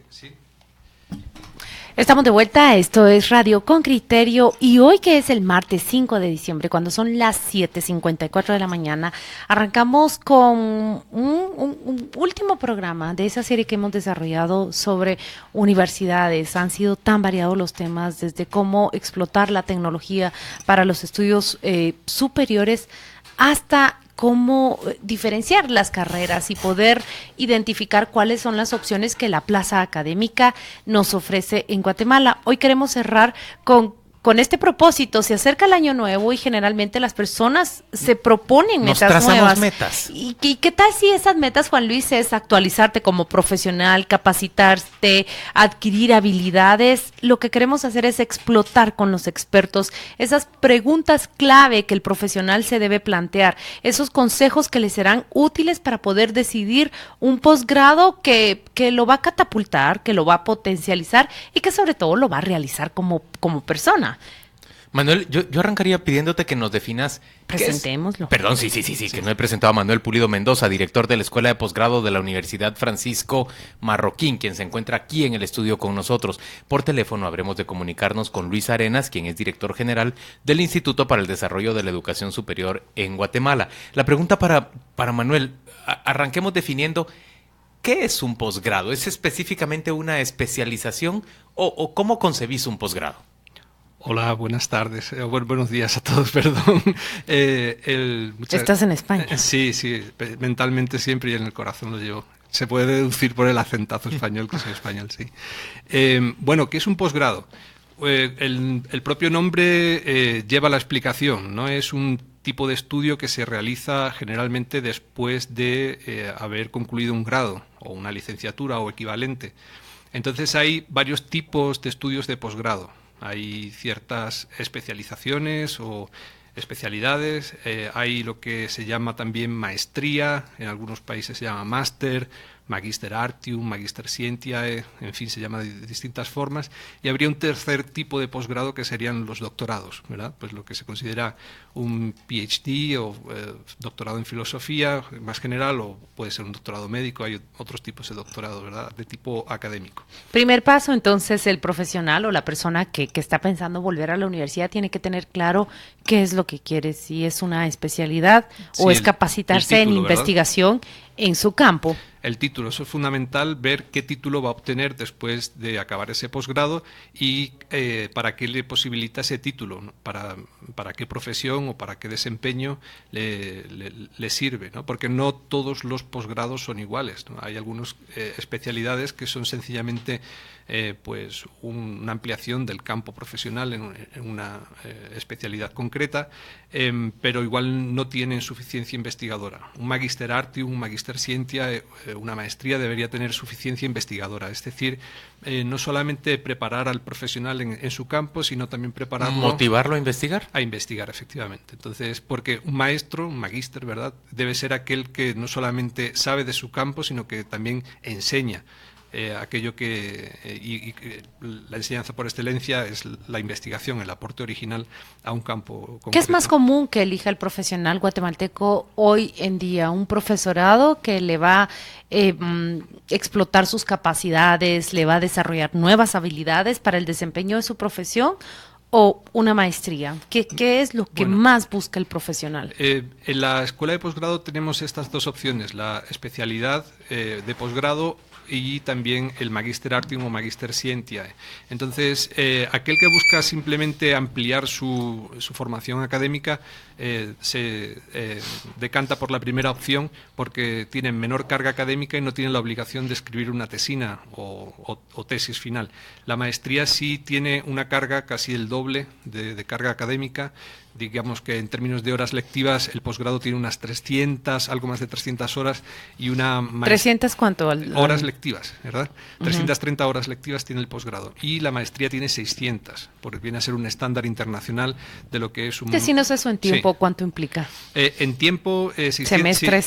Sí. Estamos de vuelta, esto es Radio con Criterio y hoy que es el martes 5 de diciembre, cuando son las 7:54 de la mañana, arrancamos con un último programa de esa serie que hemos desarrollado sobre universidades. Han sido tan variados los temas, desde cómo explotar la tecnología para los estudios superiores hasta cómo diferenciar las carreras y poder identificar cuáles son las opciones que la plaza académica nos ofrece en Guatemala. Hoy queremos cerrar con este propósito. Se acerca el año nuevo y generalmente las personas se proponen metas nuevas. Metas. ¿Y qué tal si esas metas, Juan Luis, es actualizarte como profesional, capacitarte, adquirir habilidades? Lo que queremos hacer es explotar con los expertos esas preguntas clave que el profesional se debe plantear, esos consejos que le serán útiles para poder decidir un posgrado que lo va a catapultar, que lo va a potencializar y que sobre todo lo va a realizar como persona. Manuel, yo arrancaría pidiéndote que nos definas... Presentémoslo. Perdón, sí, que no he presentado a Manuel Pulido Mendoza, director de la Escuela de Posgrado de la Universidad Francisco Marroquín, quien se encuentra aquí en el estudio con nosotros. Por teléfono habremos de comunicarnos con Luis Arenas, quien es director general del Instituto para el Desarrollo de la Educación Superior en Guatemala. La pregunta para Manuel, arranquemos definiendo... ¿Qué es un posgrado? ¿Es específicamente una especialización o cómo concebís un posgrado? Hola, buenas tardes. Buenos días a todos, perdón. ¿Estás en España? Sí, mentalmente siempre y en el corazón lo llevo. Se puede deducir por el acentazo español, que soy español, sí. ¿Qué es un posgrado? El propio nombre lleva la explicación, ¿no? Es un tipo de estudio que se realiza generalmente después de haber concluido un grado o una licenciatura o equivalente. Entonces hay varios tipos de estudios de posgrado. Hay ciertas especializaciones o especialidades, hay lo que se llama también maestría, en algunos países se llama máster, Magister Artium, Magister Scientiae, en fin, se llama de distintas formas, y habría un tercer tipo de posgrado que serían los doctorados, ¿verdad? Pues lo que se considera un PhD o doctorado en filosofía más general, o puede ser un doctorado médico, hay otros tipos de doctorado, ¿verdad? De tipo académico. Primer paso, entonces, el profesional o la persona que está pensando volver a la universidad tiene que tener claro qué es lo que quiere, si es una especialidad o es capacitarse en investigación en su campo. El título, eso es fundamental, ver qué título va a obtener después de acabar ese posgrado y para qué le posibilita ese título, ¿no? Para qué profesión o para qué desempeño le sirve, ¿no? Porque no todos los posgrados son iguales, ¿no? Hay algunas especialidades que son sencillamente pues una ampliación del campo profesional en una especialidad concreta, pero igual no tienen suficiencia investigadora. Un Magister Artium, un Magister Scientiae, una maestría debería tener suficiencia investigadora, es decir, no solamente preparar al profesional en su campo, sino también prepararlo... ¿Motivarlo a investigar? A investigar, efectivamente. Entonces, porque un maestro, un magíster, ¿verdad?, debe ser aquel que no solamente sabe de su campo, sino que también enseña. Aquello que la enseñanza por excelencia es la investigación, el aporte original a un campo concreto. ¿Qué es más común que elija el profesional guatemalteco hoy en día? ¿Un profesorado que le va a explotar sus capacidades, le va a desarrollar nuevas habilidades para el desempeño de su profesión? ¿O una maestría? ¿Qué es lo que más busca el profesional? En la escuela de posgrado tenemos estas dos opciones, la especialidad de posgrado y también el Magister Artium o Magister Scientiae. Entonces, aquel que busca simplemente ampliar su formación académica se decanta por la primera opción porque tiene menor carga académica y no tiene la obligación de escribir una tesina o tesis final. La maestría sí tiene una carga casi el doble de carga académica. Digamos que en términos de horas lectivas el posgrado tiene unas 300, algo más de 300 horas y una ¿300 cuánto? Horas lectivas, ¿verdad? 330 horas lectivas tiene el posgrado y la maestría tiene 600, porque viene a ser un estándar internacional de lo que es un... Decinos eso en tiempo, sí. ¿Cuánto implica? En tiempo... semestres,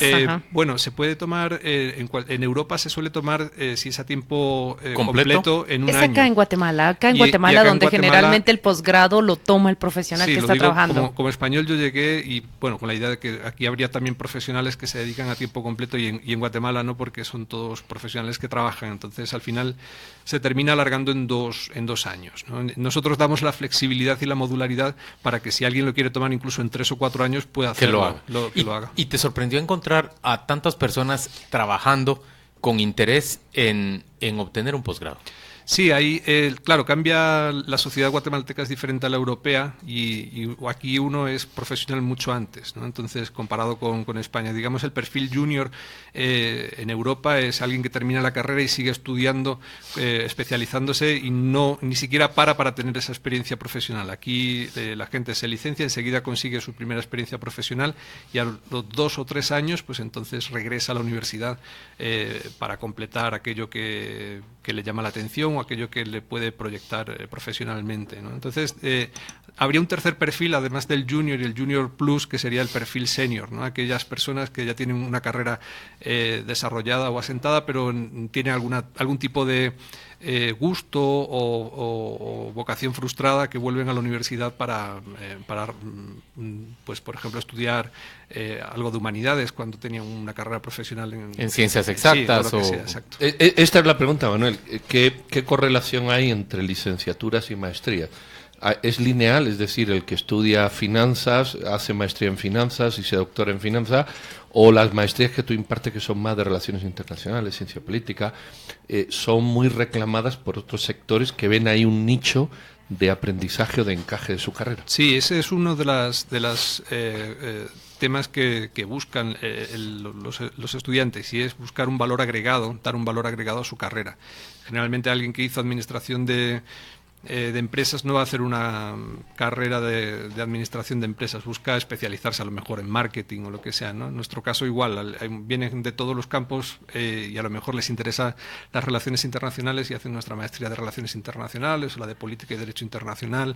bueno, se puede tomar, en Europa se suele tomar, si es a tiempo ¿completo? En un es año. Acá en Guatemala, Y acá donde en Guatemala, generalmente el posgrado lo toma el profesional que está trabajando. como español yo llegué y, bueno, con la idea de que aquí habría también profesionales que se dedican a tiempo completo y en Guatemala no, porque son todos profesionales que trabajan. Entonces, al final se termina alargando en dos años, ¿no? Nosotros damos la flexibilidad y la modularidad para que si alguien lo quiere tomar incluso en 3 o 4 años pueda hacerlo, que lo haga. ¿Y te sorprendió encontrar a tantas personas trabajando con interés en obtener un posgrado? Sí, claro, cambia la sociedad guatemalteca, es diferente a la europea y aquí uno es profesional mucho antes, ¿no? Entonces, comparado con España, digamos, el perfil junior en Europa es alguien que termina la carrera y sigue estudiando, especializándose y ni siquiera para tener esa experiencia profesional. Aquí la gente se licencia, enseguida consigue su primera experiencia profesional y a los 2 o 3 años, pues entonces regresa a la universidad para completar aquello que le llama la atención o aquello que le puede proyectar profesionalmente, ¿no? Entonces, habría un tercer perfil, además del junior y el junior plus, que sería el perfil senior, ¿no? Aquellas personas que ya tienen una carrera desarrollada o asentada, pero tienen algún tipo de gusto o vocación frustrada, que vuelven a la universidad para pues, por ejemplo, estudiar algo de humanidades cuando tenían una carrera profesional en ciencias exactas. Sí, sea, exacto. Esta es la pregunta, Manuel. ¿Qué correlación hay entre licenciaturas y maestrías? ¿Es lineal? Es decir, el que estudia finanzas, hace maestría en finanzas y se doctora en finanzas, o las maestrías que tú impartes, que son más de relaciones internacionales, ciencia política, son muy reclamadas por otros sectores que ven ahí un nicho de aprendizaje o de encaje de su carrera? Sí, ese es uno de las temas que buscan los estudiantes, y es buscar un valor agregado, dar un valor agregado a su carrera. Generalmente alguien que hizo administración de empresas no va a hacer una carrera de administración de empresas, busca especializarse a lo mejor en marketing o lo que sea, ¿no? En nuestro caso igual, vienen de todos los campos y a lo mejor les interesa las relaciones internacionales y hacen nuestra maestría de relaciones internacionales o la de política y derecho internacional,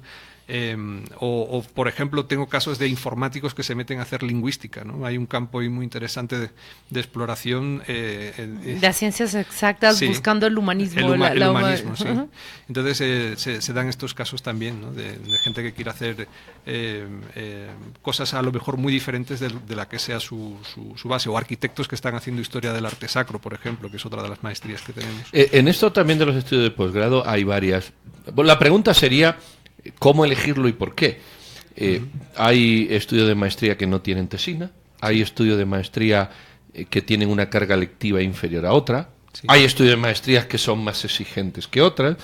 o por ejemplo tengo casos de informáticos que se meten a hacer lingüística, ¿no? Hay un campo ahí muy interesante de exploración de las ciencias exactas, sí, buscando el humanismo. El humanismo, sí. Entonces se dan estos casos también, ¿no? de gente que quiere hacer cosas a lo mejor muy diferentes de la que sea su base, o arquitectos que están haciendo historia del arte sacro, por ejemplo, que es otra de las maestrías que tenemos. En esto también de los estudios de posgrado hay varias. Bueno, la pregunta sería ¿cómo elegirlo y por qué? Hay estudios de maestría que no tienen tesina, hay estudios de maestría que tienen una carga lectiva inferior a otra, sí, hay estudios de maestrías que son más exigentes que otras.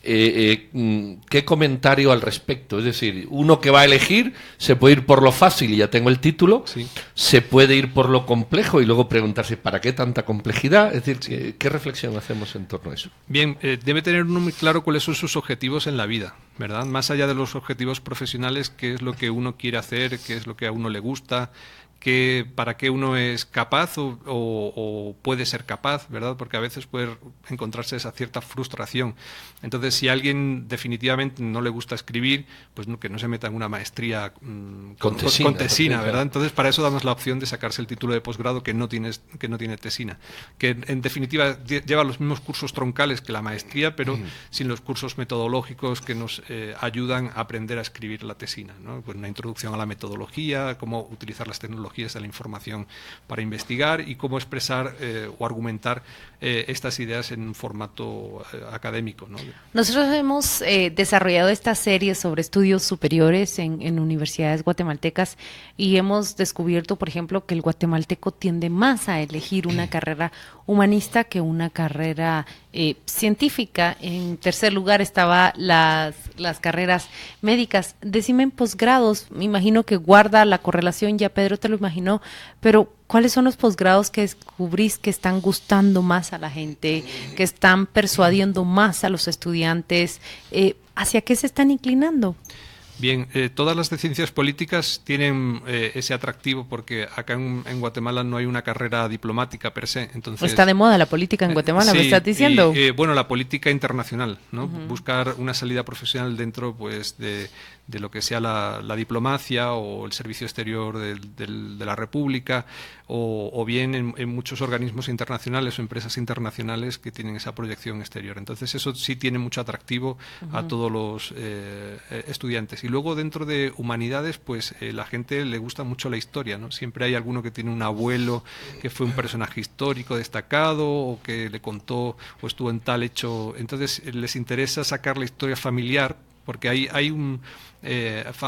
¿Qué comentario al respecto? Es decir, uno que va a elegir se puede ir por lo fácil y ya tengo el título, sí, se puede ir por lo complejo y luego preguntarse ¿para qué tanta complejidad? Es decir, sí, ¿qué reflexión hacemos en torno a eso? Bien, debe tener uno muy claro cuáles son sus objetivos en la vida, ¿verdad? Más allá de los objetivos profesionales, qué es lo que uno quiere hacer, qué es lo que a uno le gusta, para qué uno es capaz o puede ser capaz, ¿verdad? Porque a veces puede encontrarse esa cierta frustración. Entonces, si a alguien definitivamente no le gusta escribir, pues que no se meta en una maestría con tesina, ¿verdad? Entonces, para eso damos la opción de sacarse el título de posgrado que no tiene tesina, que en definitiva lleva los mismos cursos troncales que la maestría, pero sin los cursos metodológicos que nos ayudan a aprender a escribir la tesina, ¿no? Pues una introducción a la metodología, cómo utilizar las tecnologías de la información para investigar y cómo expresar o argumentar estas ideas en un formato académico, ¿no? Nosotros hemos desarrollado esta serie sobre estudios superiores en universidades guatemaltecas y hemos descubierto, por ejemplo, que el guatemalteco tiende más a elegir una carrera humanista que una carrera científica. En tercer lugar estaba las carreras médicas. Decime en posgrados, me imagino que guarda la correlación, ya Pedro te lo imaginó, pero ¿cuáles son los posgrados que descubrís que están gustando más a la gente, que están persuadiendo más a los estudiantes? ¿Hacia qué se están inclinando? Bien, todas las de ciencias políticas tienen ese atractivo porque acá en Guatemala no hay una carrera diplomática per se. Entonces, está de moda la política en Guatemala, sí, ¿me estás diciendo? Bueno, la política internacional, ¿no? Buscar una salida profesional dentro, pues, de lo que sea la diplomacia o el servicio exterior de la República, o bien en muchos organismos internacionales o empresas internacionales que tienen esa proyección exterior. Entonces eso sí tiene mucho atractivo a todos los estudiantes. Y luego dentro de humanidades, pues la gente le gusta mucho la historia, ¿no? Siempre hay alguno que tiene un abuelo que fue un personaje histórico destacado o que le contó o estuvo en tal hecho. Entonces les interesa sacar la historia familiar, porque hay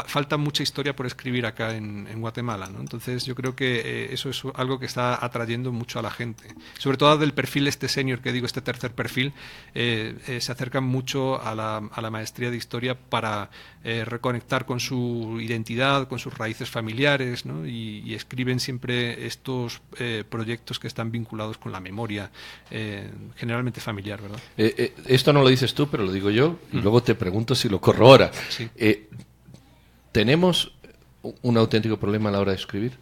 falta mucha historia por escribir acá en Guatemala, ¿no? Entonces yo creo que eso es algo que está atrayendo mucho a la gente, sobre todo del perfil senior que digo, este tercer perfil, se acercan mucho a la maestría de historia para reconectar con su identidad, con sus raíces familiares, ¿no? Y escriben siempre estos proyectos que están vinculados con la memoria, generalmente familiar, ¿verdad? Esto no lo dices tú, pero lo digo yo, y luego te pregunto si lo corrobora. Sí. Tenemos un auténtico problema a la hora de escribir.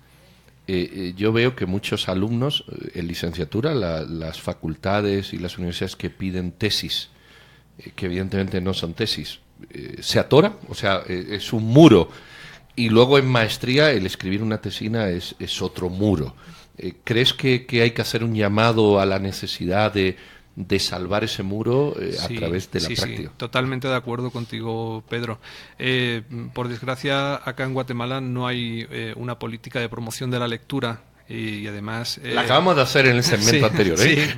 Yo veo que muchos alumnos en licenciatura, las facultades y las universidades que piden tesis, que evidentemente no son tesis, se atoran, o sea, es un muro. Y luego en maestría el escribir una tesina es otro muro. ¿Crees que hay que hacer un llamado a la necesidad de salvar ese muro a través de la práctica? Sí, totalmente de acuerdo contigo, Pedro. Por desgracia, acá en Guatemala no hay una política de promoción de la lectura. Y además... la acabamos de hacer en el segmento anterior, ¿eh?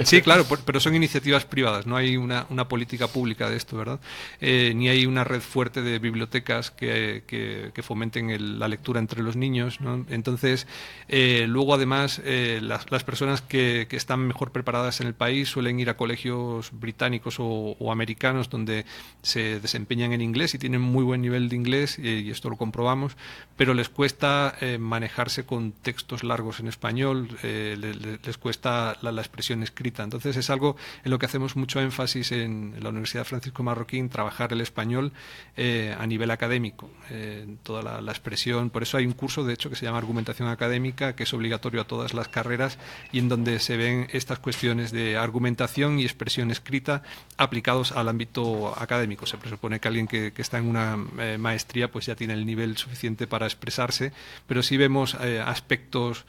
Sí, claro, pero son iniciativas privadas, no hay una política pública de esto, ¿verdad? Ni hay una red fuerte de bibliotecas que fomenten la lectura entre los niños, ¿no? Entonces, luego además, las personas que están mejor preparadas en el país suelen ir a colegios británicos o americanos donde se desempeñan en inglés y tienen muy buen nivel de inglés, y esto lo comprobamos, pero les cuesta manejarse con textos largos en español, les cuesta la expresión escrita. Entonces es algo en lo que hacemos mucho énfasis en la Universidad Francisco Marroquín, trabajar el español a nivel académico, toda la expresión. Por eso hay un curso, de hecho, que se llama Argumentación Académica, que es obligatorio a todas las carreras y en donde se ven estas cuestiones de argumentación y expresión escrita aplicados al ámbito académico. Se presupone que alguien que está en una maestría pues ya tiene el nivel suficiente para expresarse, pero sí vemos aspectos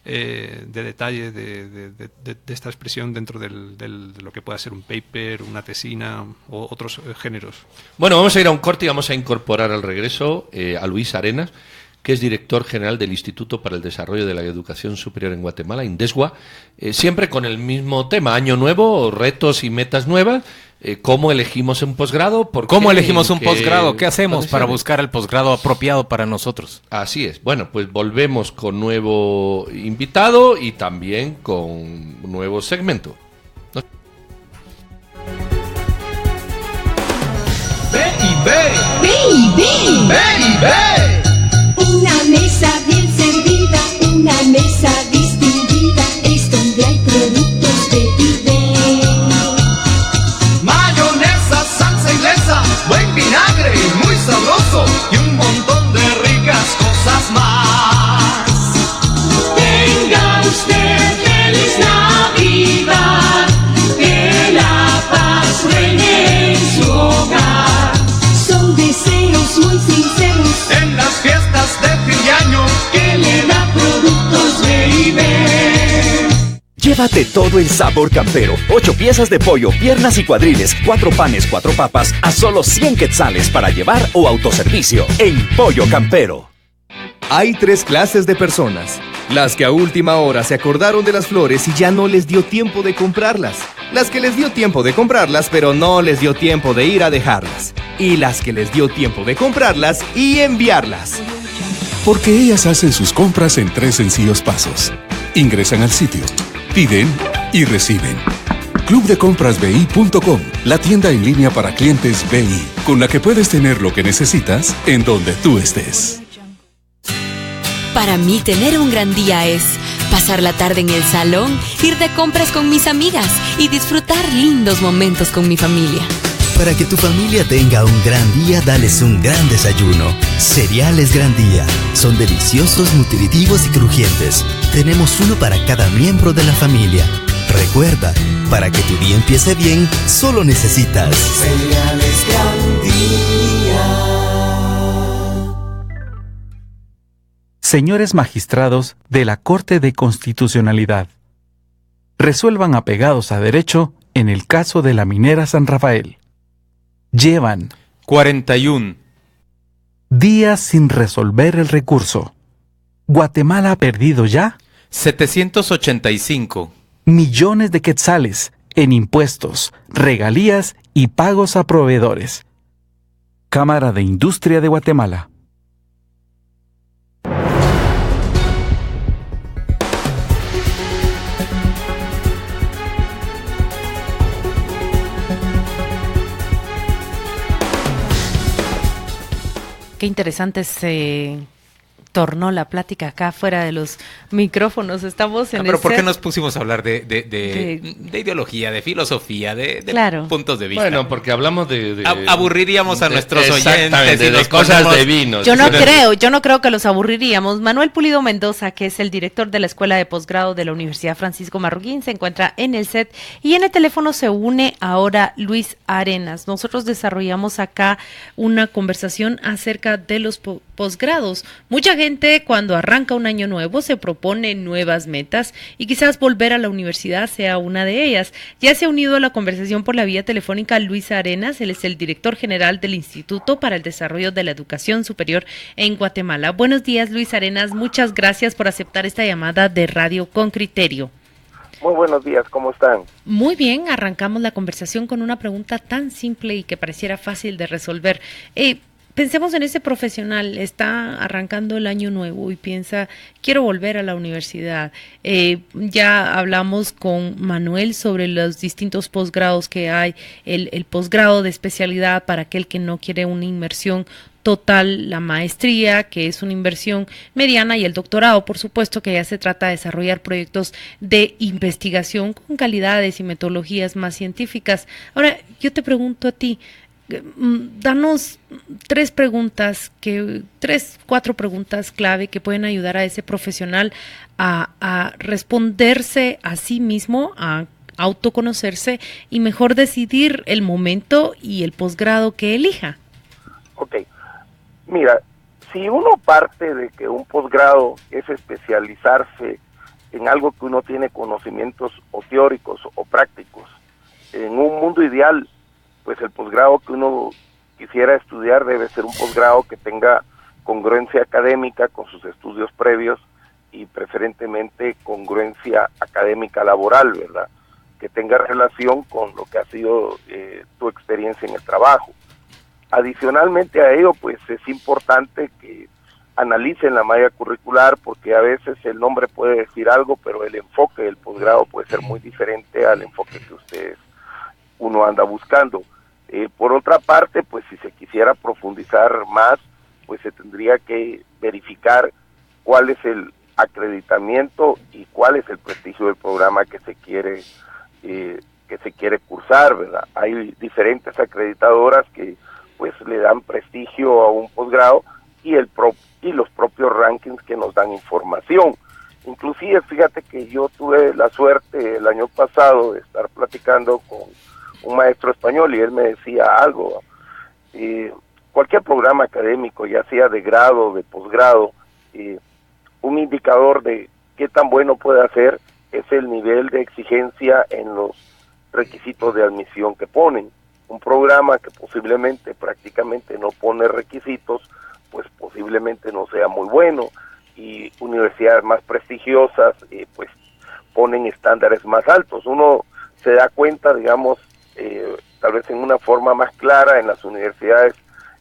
de detalle de esta expresión dentro de lo que pueda ser un paper, una tesina o otros géneros. Bueno, vamos a ir a un corte y vamos a incorporar al regreso a Luis Arenas, que es director general del Instituto para el Desarrollo de la Educación Superior en Guatemala, INDESGUA, siempre con el mismo tema, año nuevo, retos y metas nuevas. ¿Cómo elegimos un posgrado? ¿Cómo elegimos un posgrado? ¿Qué hacemos para buscar el posgrado apropiado para nosotros? Así es. Bueno, pues volvemos con nuevo invitado y también con un nuevo segmento. Una mesa bien servida, una mesa distinguida, es donde hay productos B&B. Mayonesa, salsa inglesa, buen vinagre, muy sabroso y un montón de ricas cosas más. Tenga usted feliz Navidad, que la paz reine en su hogar. Son deseos muy sinceros En las fiestas de fin de año, que le da productos B&B. Llévate todo el sabor campero. 8 piezas de pollo, piernas y cuadriles, 4 panes, 4 papas, a solo 100 quetzales para llevar o autoservicio en Pollo Campero. Hay 3 clases de personas: las que a última hora se acordaron de las flores y ya no les dio tiempo de comprarlas, las que les dio tiempo de comprarlas pero no les dio tiempo de ir a dejarlas, y las que les dio tiempo de comprarlas y enviarlas. Porque ellas hacen sus compras en 3 sencillos pasos. Ingresan al sitio, piden y reciben. Clubdecompras.bi.com, la tienda en línea para clientes BI, con la que puedes tener lo que necesitas en donde tú estés. Para mí tener un gran día es pasar la tarde en el salón, ir de compras con mis amigas y disfrutar lindos momentos con mi familia. Para que tu familia tenga un gran día, dales un gran desayuno. Cereales Gran Día. Son deliciosos, nutritivos y crujientes. Tenemos uno para cada miembro de la familia. Recuerda, para que tu día empiece bien, solo necesitas Cereales Gran Día. Señores magistrados de la Corte de Constitucionalidad, resuelvan apegados a derecho en el caso de la minera San Rafael. Llevan 41, Días sin resolver el recurso. Guatemala ha perdido ya 785 millones de quetzales en impuestos, regalías y pagos a proveedores. Cámara de Industria de Guatemala. Qué interesante se tornó la plática acá fuera de los micrófonos. Estamos en pero ¿por qué nos pusimos a hablar de ideología, de filosofía, de claro. puntos de vista? Bueno, porque hablamos aburriríamos a nuestros exactamente, oyentes de cosas de vinos. Yo no creo que los aburriríamos. Manuel Pulido Mendoza, que es el director de la Escuela de Posgrado de la Universidad Francisco Marroquín, se encuentra en el set y en el teléfono se une ahora Luis Arenas. Nosotros desarrollamos acá una conversación acerca de los posgrados. Mucha gente cuando arranca un año nuevo se propone nuevas metas y quizás volver a la universidad sea una de ellas. Ya se ha unido a la conversación por la vía telefónica Luis Arenas. Él es el director general del Instituto para el Desarrollo de la Educación Superior en Guatemala. Buenos días, Luis Arenas. Muchas gracias por aceptar esta llamada de Radio con Criterio. Muy buenos días, ¿cómo están? Muy bien, arrancamos la conversación con una pregunta tan simple y que pareciera fácil de resolver. Pensemos en ese profesional, está arrancando el año nuevo y piensa, quiero volver a la universidad. Ya hablamos con Manuel sobre los distintos posgrados que hay, el posgrado de especialidad para aquel que no quiere una inmersión total, la maestría, que es una inversión mediana, y el doctorado, por supuesto, que ya se trata de desarrollar proyectos de investigación con calidades y metodologías más científicas. Ahora, yo te pregunto a ti, danos cuatro preguntas clave que pueden ayudar a ese profesional a responderse a sí mismo, a autoconocerse y mejor decidir el momento y el posgrado que elija. Ok, mira, si uno parte de que un posgrado es especializarse en algo que uno tiene conocimientos o teóricos o prácticos, en un mundo ideal, pues el posgrado que uno quisiera estudiar debe ser un posgrado que tenga congruencia académica con sus estudios previos y preferentemente congruencia académica laboral, ¿verdad? Que tenga relación con lo que ha sido tu experiencia en el trabajo. Adicionalmente a ello, pues es importante que analicen la malla curricular, porque a veces el nombre puede decir algo, pero el enfoque del posgrado puede ser muy diferente al enfoque que uno anda buscando. Por otra parte, pues si se quisiera profundizar más, pues se tendría que verificar cuál es el acreditamiento y cuál es el prestigio del programa que se quiere cursar, ¿verdad? Hay diferentes acreditadoras que pues le dan prestigio a un posgrado y los propios rankings que nos dan información. Inclusive, fíjate que yo tuve la suerte el año pasado de estar platicando con un maestro español y él me decía algo, cualquier programa académico, ya sea de grado o de posgrado, un indicador de qué tan bueno puede hacer es el nivel de exigencia en los requisitos de admisión que ponen. Un programa que posiblemente prácticamente no pone requisitos, pues posiblemente no sea muy bueno, y universidades más prestigiosas pues ponen estándares más altos. Uno se da cuenta, digamos, tal vez en una forma más clara en las universidades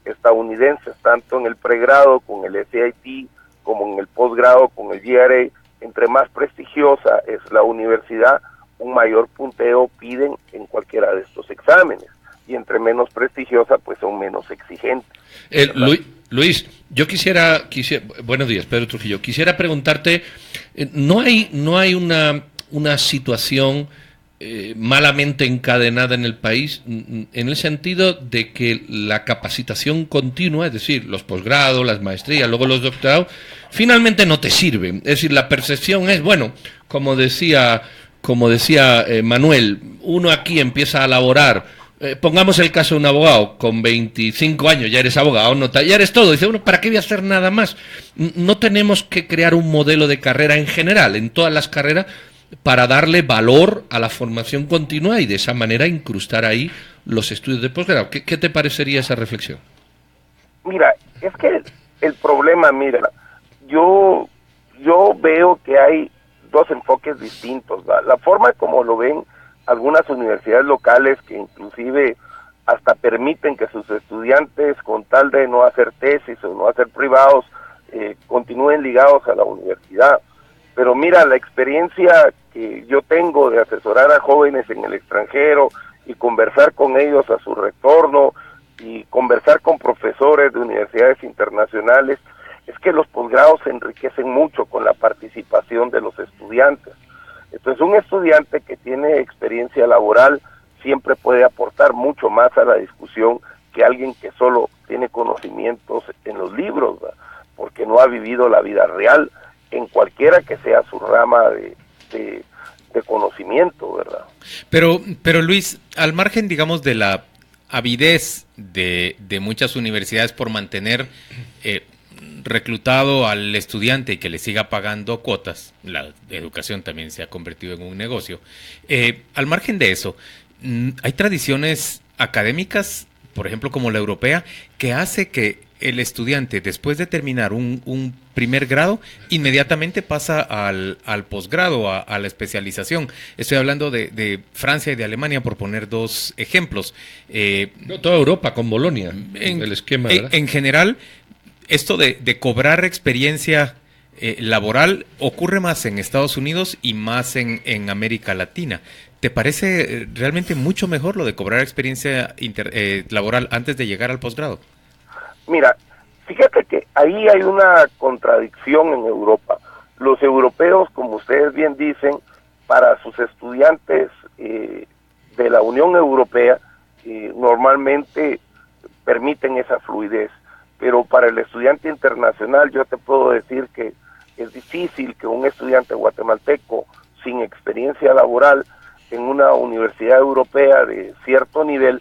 estadounidenses, tanto en el pregrado con el SAT como en el posgrado con el GRE. Entre más prestigiosa es la universidad, un mayor punteo piden en cualquiera de estos exámenes, y entre menos prestigiosa, pues son menos exigentes. Luis, yo quisiera, buenos días, Pedro Trujillo, quisiera preguntarte, ¿no hay una situación malamente encadenada en el país, en el sentido de que la capacitación continua, es decir, los posgrados, las maestrías, luego los doctorados, finalmente no te sirven? Es decir, la percepción es, bueno, como decía Manuel, uno aquí empieza a laborar, pongamos el caso de un abogado, con 25 años ya eres abogado, ya eres todo, dice, bueno, ¿para qué voy a hacer nada más? No tenemos que crear un modelo de carrera en general, en todas las carreras, para darle valor a la formación continua y de esa manera incrustar ahí los estudios de posgrado. ¿Qué te parecería esa reflexión? Mira, Es que el problema, mira, yo veo que hay dos enfoques distintos, ¿va? La forma como lo ven algunas universidades locales que inclusive hasta permiten que sus estudiantes, con tal de no hacer tesis o no hacer privados, continúen ligados a la universidad. Pero mira, la experiencia que yo tengo de asesorar a jóvenes en el extranjero y conversar con ellos a su retorno y conversar con profesores de universidades internacionales, es que los posgrados se enriquecen mucho con la participación de los estudiantes. Entonces, un estudiante que tiene experiencia laboral siempre puede aportar mucho más a la discusión que alguien que solo tiene conocimientos en los libros, ¿verdad? Porque no ha vivido la vida real en cualquiera que sea su rama de conocimiento, ¿verdad? Pero Luis, al margen, digamos, de la avidez de muchas universidades por mantener reclutado al estudiante y que le siga pagando cuotas, la educación también se ha convertido en un negocio, al margen de eso, hay tradiciones académicas, por ejemplo como la europea, que hace que el estudiante, después de terminar un primer grado, inmediatamente pasa al posgrado, a la especialización. Estoy hablando de Francia y de Alemania, por poner dos ejemplos. Toda Europa con Bolonia, el esquema, ¿verdad? En general, esto de cobrar experiencia laboral ocurre más en Estados Unidos y más en América Latina. ¿Te parece realmente mucho mejor lo de cobrar experiencia laboral antes de llegar al posgrado? Mira, fíjate que ahí hay una contradicción en Europa. Los europeos, como ustedes bien dicen, para sus estudiantes de la Unión Europea, normalmente permiten esa fluidez. Pero para el estudiante internacional yo te puedo decir que es difícil que un estudiante guatemalteco sin experiencia laboral en una universidad europea de cierto nivel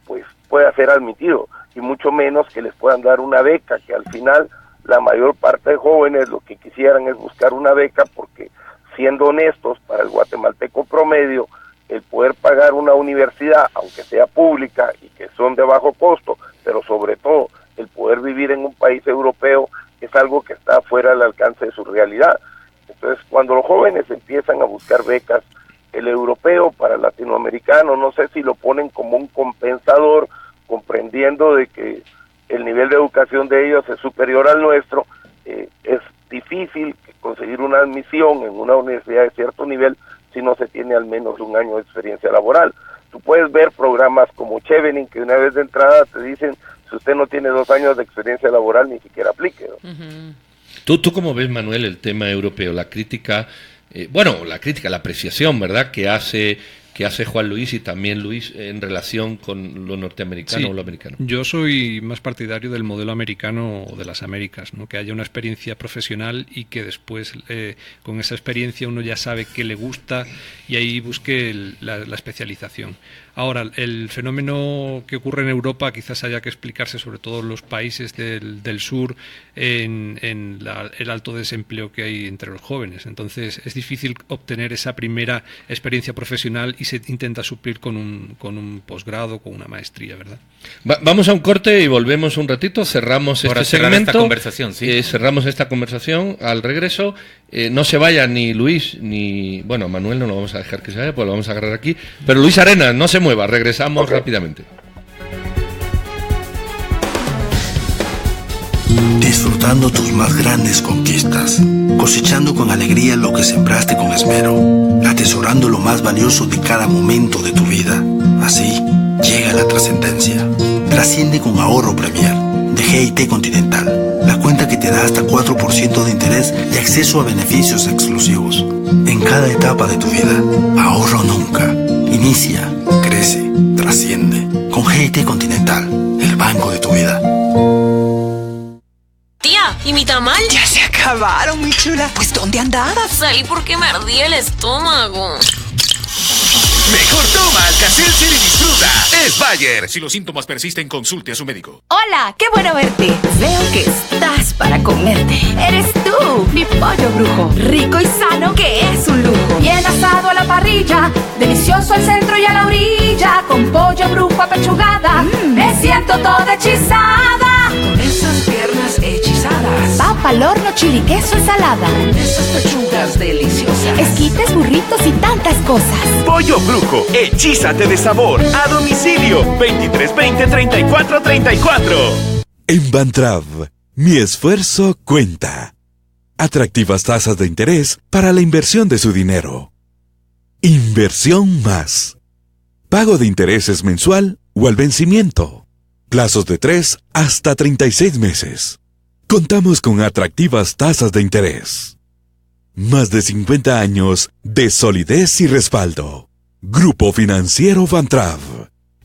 pues pueda ser admitido, y mucho menos que les puedan dar una beca, que al final la mayor parte de jóvenes lo que quisieran es buscar una beca, porque siendo honestos, para el guatemalteco promedio, el poder pagar una universidad, aunque sea pública y que son de bajo costo, pero sobre todo el poder vivir en un país europeo es algo que está fuera del alcance de su realidad. Entonces, cuando los jóvenes empiezan a buscar becas, el europeo para el latinoamericano, no sé si lo ponen como un compensador, comprendiendo de que el nivel de educación de ellos es superior al nuestro, es difícil conseguir una admisión en una universidad de cierto nivel si no se tiene al menos un año de experiencia laboral. Tú puedes ver programas como Chevening, que una vez de entrada te dicen, si usted no tiene 2 años de experiencia laboral, ni siquiera aplique, ¿no? Uh-huh. ¿Tú cómo ves, Manuel, el tema europeo? La crítica, la apreciación, ¿verdad?, que hace Juan Luis y también Luis en relación con lo norteamericano o lo americano. Yo soy más partidario del modelo americano o de las Américas, ¿no? Que haya una experiencia profesional y que después con esa experiencia uno ya sabe qué le gusta y ahí busque la especialización. Ahora, el fenómeno que ocurre en Europa quizás haya que explicarse sobre todo en los países del sur en el alto desempleo que hay entre los jóvenes. Entonces es difícil obtener esa primera experiencia profesional y se intenta suplir con un posgrado, con una maestría, ¿verdad? Vamos a un corte y volvemos un ratito, cerramos este segmento. Esta conversación, sí. Cerramos esta conversación. Al regreso, no se vaya ni Luis, ni... Bueno, Manuel no lo vamos a dejar que se vaya, pues lo vamos a agarrar aquí. Pero Luis Arenas, no se mueva, regresamos rápidamente. Disfrutando tus más grandes conquistas, cosechando con alegría lo que sembraste con esmero, atesorando lo más valioso de cada momento de tu vida. Así llega la trascendencia. Trasciende con ahorro Premier de GIT Continental, la cuenta que te da hasta 4% de interés y acceso a beneficios exclusivos. En cada etapa de tu vida, ahorro nunca. Inicia, crece, trasciende. Con GIT Continental, el banco de tu vida. Tía, ¿y mi tamal? Ya se acabaron, mi chula. Pues, ¿dónde andabas? Salí porque me ardía el estómago. Mejor toma Alka-Seltzer y disfruta. Es Bayer. Si los síntomas persisten, consulte a su médico. Hola, qué bueno verte. Veo que estás para comerte. Eres tú, mi pollo brujo. Rico y sano que es un lujo. Bien asado a la parrilla, delicioso al centro y a la orilla. Con pollo brujo apechugada, me siento toda hechizada. Con esas piernas al horno, chili, queso, ensalada. Esas pechugas deliciosas. Esquites, burritos y tantas cosas. Pollo Brujo, hechízate de sabor. A domicilio, 2320-3434. En Bantrav, mi esfuerzo cuenta. Atractivas tasas de interés para la inversión de su dinero. Inversión más. Pago de intereses mensual o al vencimiento. Plazos de 3 hasta 36 meses. Contamos con atractivas tasas de interés. Más de 50 años de solidez y respaldo. Grupo Financiero Bantrav.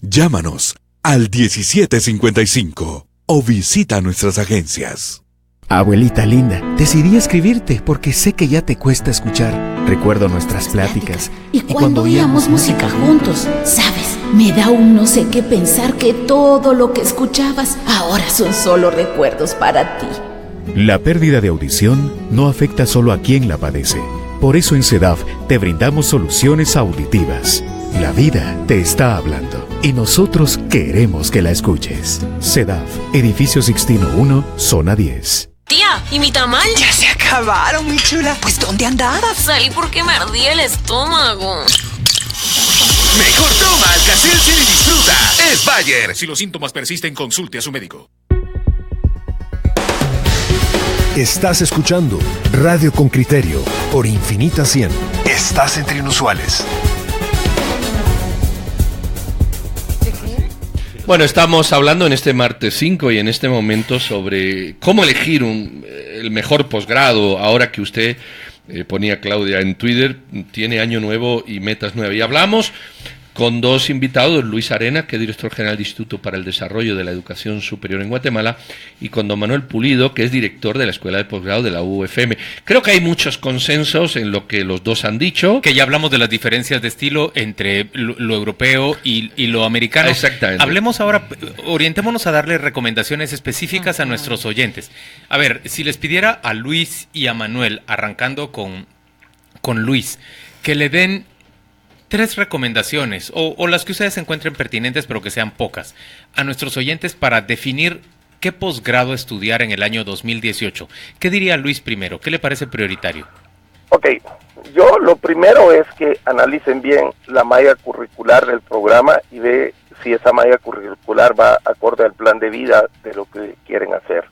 Llámanos al 1755 o visita nuestras agencias. Abuelita linda, decidí escribirte porque sé que ya te cuesta escuchar. Recuerdo nuestras pláticas. Y cuando oíamos música juntos, ¿sabes? Me da un no sé qué pensar que todo lo que escuchabas ahora son solo recuerdos para ti. La pérdida de audición no afecta solo a quien la padece. Por eso en CEDAF te brindamos soluciones auditivas. La vida te está hablando y nosotros queremos que la escuches. CEDAF, Edificio Sixtino 1, Zona 10. Tía, ¿y mi tamal? Ya se acabaron, mi chula. Pues, ¿dónde andabas? Salí porque me ardía el estómago. Mejor toma Alka-Seltzer y disfruta. Es Bayer. Si los síntomas persisten, consulte a su médico. Estás escuchando Radio con Criterio por Infinita 100. Estás entre inusuales. Bueno, estamos hablando en este martes 5 y en este momento sobre cómo elegir el mejor posgrado, ahora que usted, ponía Claudia en Twitter, tiene año nuevo y metas nuevas. Y hablamos con dos invitados, Luis Arenas, que es director general del Instituto para el Desarrollo de la Educación Superior en Guatemala, y con don Manuel Pulido, que es director de la Escuela de Posgrado de la UFM. Creo que hay muchos consensos en lo que los dos han dicho. Que ya hablamos de las diferencias de estilo entre lo europeo y lo americano. Exactamente. Hablemos ahora, orientémonos a darle recomendaciones específicas a nuestros oyentes. A ver, si les pidiera a Luis y a Manuel, arrancando con Luis, que le den 3 recomendaciones, o las que ustedes encuentren pertinentes, pero que sean pocas, a nuestros oyentes para definir qué posgrado estudiar en el año 2018. ¿Qué diría Luis primero? ¿Qué le parece prioritario? Ok, yo lo primero es que analicen bien la malla curricular del programa y ve si esa malla curricular va acorde al plan de vida de lo que quieren hacer.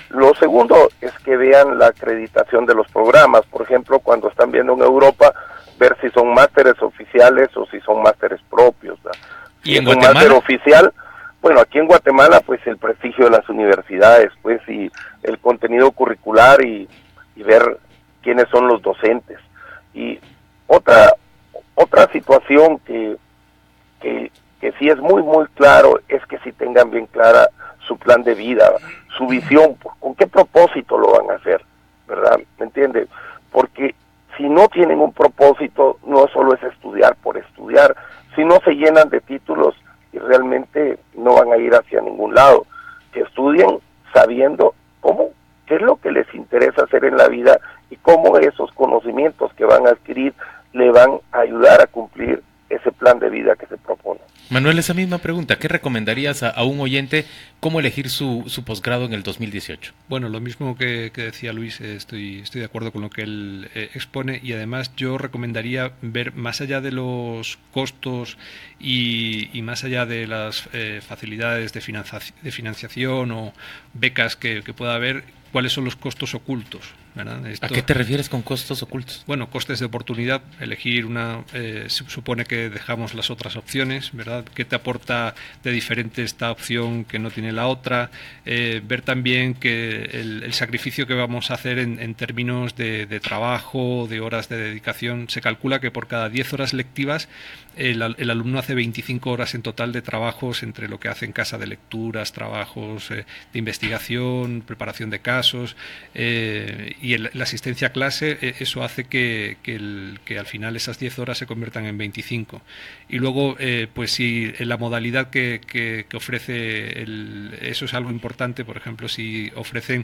Lo segundo es que vean la acreditación de los programas. Por ejemplo, cuando están viendo en Europa, ver si son másteres oficiales o si son másteres propios. ¿Y si en es un Guatemala? máster oficial, bueno, aquí en Guatemala, pues el prestigio de las universidades, pues, y el contenido curricular y ver quiénes son los docentes. Y otra situación que sí es muy, muy claro es que si tengan bien clara su plan de vida, su visión, con qué propósito lo van a hacer, ¿verdad? ¿Me entiende? Porque si no tienen un propósito, no solo es estudiar por estudiar, sino se llenan de títulos y realmente no van a ir hacia ningún lado. Que estudien sabiendo qué es lo que les interesa hacer en la vida y cómo esos conocimientos que van a adquirir le van a ayudar a cumplir ese plan de vida que se propone. Manuel, esa misma pregunta, ¿qué recomendarías a un oyente cómo elegir su posgrado en el 2018? Bueno, lo mismo que decía Luis, estoy de acuerdo con lo que él expone, y además yo recomendaría ver más allá de los costos y más allá de las facilidades de financiación o becas que pueda haber, cuáles son los costos ocultos, ¿verdad? ¿A qué te refieres con costos ocultos? Bueno, costes de oportunidad. Elegir una supone que dejamos las otras opciones, ¿verdad? ¿Qué te aporta de diferente esta opción que no tiene la otra? Ver también que el sacrificio que vamos a hacer en términos de trabajo, de horas de dedicación, se calcula que por cada 10 horas lectivas el alumno hace 25 horas en total de trabajos entre lo que hace en casa de lecturas, trabajos de investigación, preparación de casos y la asistencia a clase. Eso hace que al final esas 10 horas se conviertan en 25. Y luego, pues si la modalidad que ofrece, eso es algo importante. Por ejemplo, si ofrecen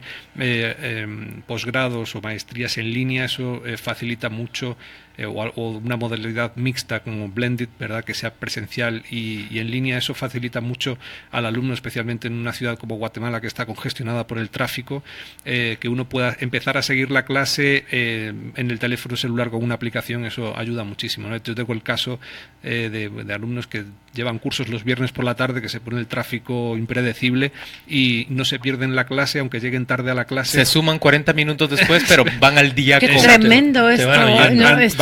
posgrados o maestrías en línea, eso facilita mucho o una modalidad mixta como blended, ¿verdad? Que sea presencial y en línea. Eso facilita mucho al alumno, especialmente en una ciudad como Guatemala, que está congestionada por el tráfico, que uno pueda empezar a seguir la clase en el teléfono celular con una aplicación. Eso ayuda muchísimo, ¿no? Yo tengo el caso de alumnos que llevan cursos los viernes por la tarde, que se pone el tráfico impredecible y no se pierden la clase, aunque lleguen tarde a la clase. Se suman 40 minutos después, pero van al día. Qué tremendo esto.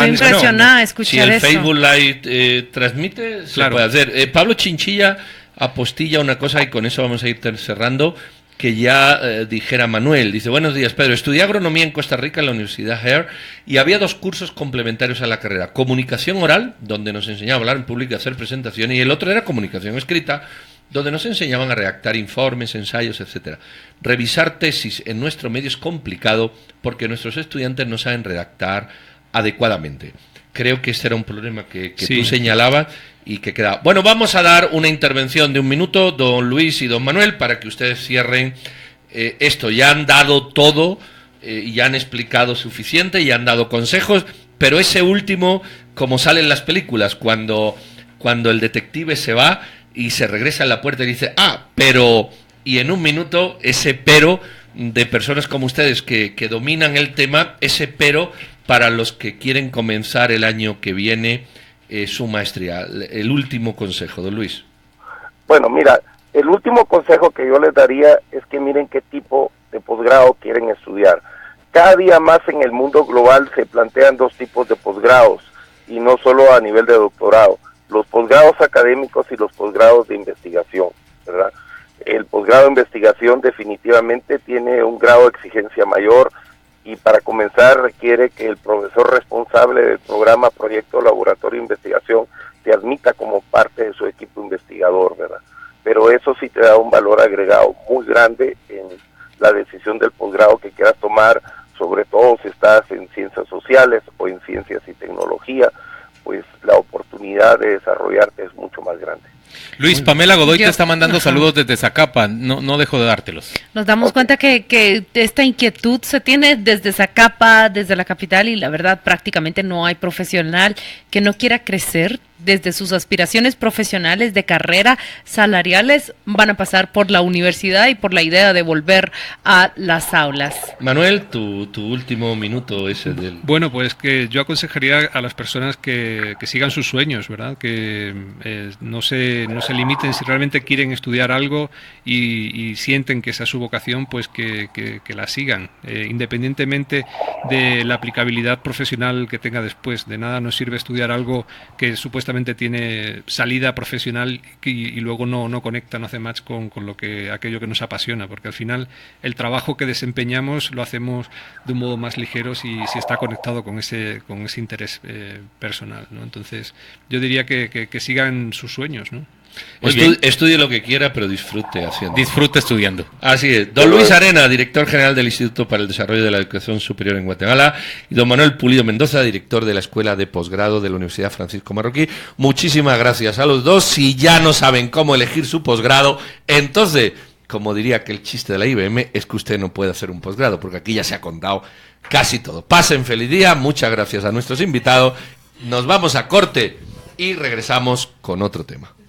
Estoy impresionada de escuchar eso. Si el eso. Facebook Live transmite, se puede hacer. Pablo Chinchilla apostilla una cosa, y con eso vamos a ir cerrando, que ya dijera Manuel. Dice: buenos días, Pedro. Estudié agronomía en Costa Rica en la Universidad Hare y había 2 cursos complementarios a la carrera: comunicación oral, donde nos enseñaba a hablar en público y hacer presentaciones, y el otro era comunicación escrita, donde nos enseñaban a redactar informes, ensayos, etcétera. Revisar tesis en nuestro medio es complicado porque nuestros estudiantes no saben redactar adecuadamente. Creo que ese era un problema que sí, tú señalabas y que queda. Bueno, vamos a dar una intervención de 1 minuto, don Luis y don Manuel, para que ustedes cierren esto. Ya han dado todo, y ya han explicado suficiente, y han dado consejos, pero ese último, como sale en las películas, cuando el detective se va y se regresa a la puerta y dice: pero, y en 1 minuto ese pero de personas como ustedes que dominan el tema, ese pero para los que quieren comenzar el año que viene su maestría. El último consejo, don Luis. Bueno, mira, el último consejo que yo les daría es que miren qué tipo de posgrado quieren estudiar. Cada día más en el mundo global se plantean 2 tipos de posgrados, y no solo a nivel de doctorado: los posgrados académicos y los posgrados de investigación, ¿verdad? El posgrado de investigación definitivamente tiene un grado de exigencia mayor, y para comenzar requiere que el profesor responsable del programa, proyecto, laboratorio de investigación te admita como parte de su equipo investigador, ¿verdad? Pero eso sí te da un valor agregado muy grande en la decisión del posgrado que quieras tomar, sobre todo si estás en ciencias sociales o en ciencias y tecnología, pues la oportunidad de desarrollarte es mucho más grande. Luis, Pamela Godoy te está mandando saludos desde Zacapa, no dejo de dártelos. Nos damos cuenta que esta inquietud se tiene desde Zacapa, desde la capital, y la verdad prácticamente no hay profesional que no quiera crecer. Desde sus aspiraciones profesionales de carrera, salariales, van a pasar por la universidad y por la idea de volver a las aulas. Manuel, tu último minuto ese del... Bueno, pues que yo aconsejaría a las personas que sigan sus sueños, ¿verdad? Que no se limiten. Si realmente quieren estudiar algo y sienten que esa es su vocación, pues que la sigan, independientemente de la aplicabilidad profesional que tenga después. De nada nos sirve estudiar algo que supuestamente tiene salida profesional y luego no conecta, no hace match con aquello que nos apasiona, porque al final el trabajo que desempeñamos lo hacemos de un modo más ligero si está conectado con ese interés personal, ¿no? Entonces yo diría que sigan sus sueños, ¿no? Estudie lo que quiera, pero disfrute haciendo. Disfrute estudiando. Así es. Don Luis Arena, director general del Instituto para el Desarrollo de la Educación Superior en Guatemala, y don Manuel Pulido Mendoza, director de la Escuela de Posgrado de la Universidad Francisco Marroquín. Muchísimas gracias a los dos. Si ya no saben cómo elegir su posgrado, entonces, como diría aquel chiste de la IBM, es que usted no puede hacer un posgrado, porque aquí ya se ha contado casi todo. Pasen feliz día. Muchas gracias a nuestros invitados. Nos vamos a corte y regresamos con otro tema.